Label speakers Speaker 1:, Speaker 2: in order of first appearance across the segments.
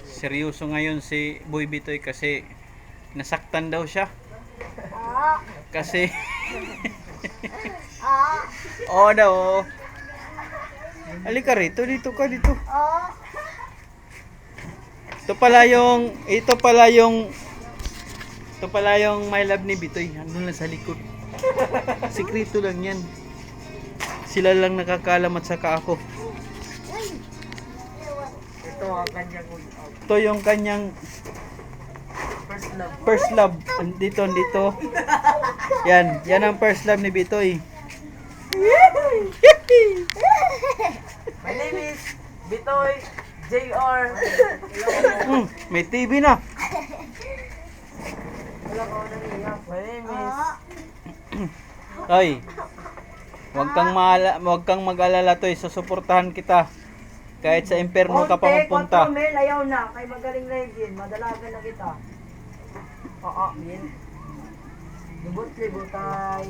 Speaker 1: Seryoso ngayon si Boy Bitoy kasi nasaktan daw siya. Kasi oo daw. Halika rito, dito ka dito. Ito pala yung my love ni Bitoy. Andun lang sa likod. Sikreto lang yan. Sila lang nakakaalam at saka ako.
Speaker 2: Ito ang kanyang
Speaker 1: Ito yung kanyang
Speaker 2: first love.
Speaker 1: first love. Dito. Yan ang first love ni Bitoy.
Speaker 2: My name is Bitoy JR.
Speaker 1: May TV na.
Speaker 2: My name is
Speaker 1: Toy. Huwag kang mag-alala, Toy. Susuportahan kita. Kahit sa impyerno ka pa mapunta.
Speaker 2: Mel, ayaw na. Kay magaling na yun. Madalagan na kita. Oo, yun. Libot-libot ay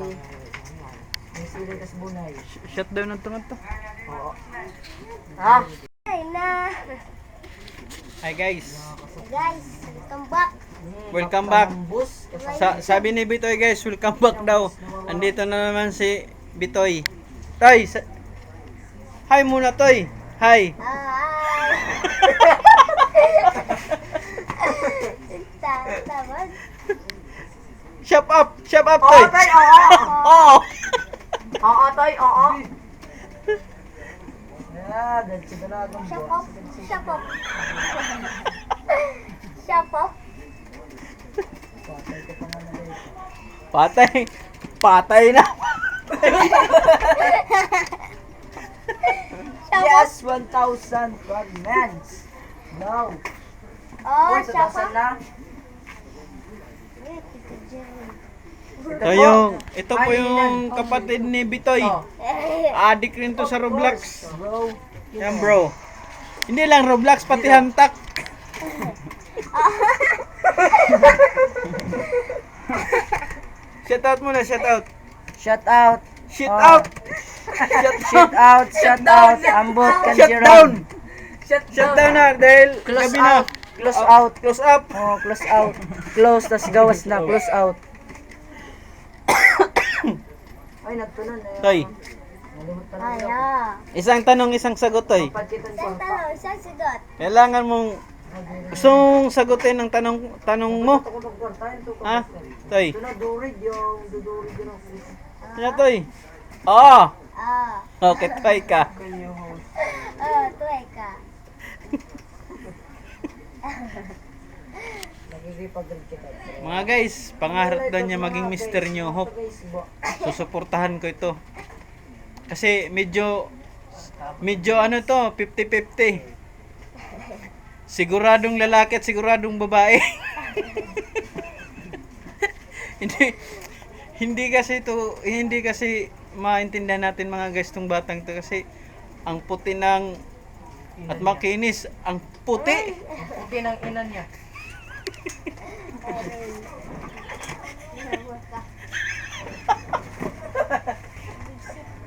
Speaker 2: may sili kas bunay.
Speaker 1: Shut down ang tungod to.
Speaker 2: Oo. Ha?
Speaker 1: Hi guys.
Speaker 3: Guys, welcome back.
Speaker 1: Welcome back.
Speaker 2: Bus.
Speaker 1: Sabi ni Bitoy guys, welcome back daw. Andito na naman si Bitoy. Toy, hi muna Toy. Hi.
Speaker 3: Hi. Tawag.
Speaker 1: Shut up
Speaker 2: Oo,
Speaker 1: Toy.
Speaker 2: tay, oo.
Speaker 1: Oh.
Speaker 2: Oo, tay, oo. Yeah, dahil sa dalagang
Speaker 3: Shop
Speaker 2: buwan.
Speaker 3: up. Shop up. Shop up.
Speaker 1: Patay na.
Speaker 2: Yes, 1,000 fragments. No.
Speaker 3: Oh,
Speaker 2: Uy,
Speaker 3: shop
Speaker 2: 2,000
Speaker 3: up.
Speaker 2: na.
Speaker 1: Ito po yung kapatid ni Bitoy.
Speaker 2: Oh,
Speaker 1: Adik rin to sa Roblox.
Speaker 2: bro.
Speaker 1: Yan bro. Hindi lang Roblox, pati hantak. Shout out muna, shout out.
Speaker 2: Shut out.
Speaker 1: Shit
Speaker 2: Oh.
Speaker 1: out.
Speaker 2: Shut out. Shut out. Ambot kan
Speaker 1: Shut down.
Speaker 2: Shut
Speaker 1: Shut down na dahil
Speaker 2: Close
Speaker 1: gabi na.
Speaker 2: out. Close out.
Speaker 1: Close up.
Speaker 2: Oh, close out. Close, tas gawas na. Close out. Ay, nagtunan na yun.
Speaker 1: Toy,
Speaker 2: Nalimutan na yun.
Speaker 3: Ayo.
Speaker 1: isang tanong, isang sagot Toy.
Speaker 2: Pagkitan ko.
Speaker 3: Isang tanong, isang sagot.
Speaker 1: Kailangan mong gustong sagutin ang tanong mo. Ha? Toy.
Speaker 2: Ito na, durid yung dudurid yun ako.
Speaker 1: Ano Toy? Oo.
Speaker 3: Ah.
Speaker 1: Okay, Toy ka.
Speaker 2: Kayo host.
Speaker 3: Oh, tuway ka.
Speaker 2: Nagkikipag-rid kita.
Speaker 1: Mga guys, pangarap daw niya maging Mr. New Hope. Susuportahan ko ito. Kasi medyo ano to, 50-50. Siguradong lalaki at siguradong babae. hindi kasi maintindihan natin mga guys tong batang to kasi ang puti ng at makinis, ang puti.
Speaker 2: Puti ng ina niya.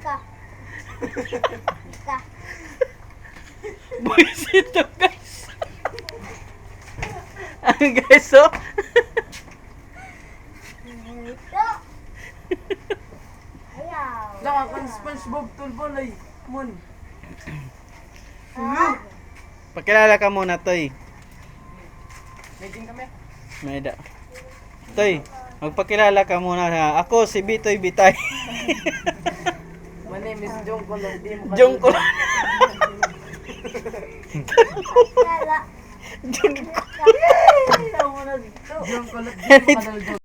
Speaker 3: Ka. Ka.
Speaker 1: Buisit to guys. Ang guys oh.
Speaker 3: Ito. Ayaw.
Speaker 2: Nakakang SpongeBob tulbolay. Mon.
Speaker 1: Pakilala ka muna, Toy.
Speaker 2: Meeting kami.
Speaker 1: Maida. Toy, magpakilala ka muna ha. Ako si Bitoy Bitay.
Speaker 2: My name is Jong Color.
Speaker 1: Jong ko.
Speaker 3: Kala.
Speaker 1: Jong ko.
Speaker 2: Jong Color.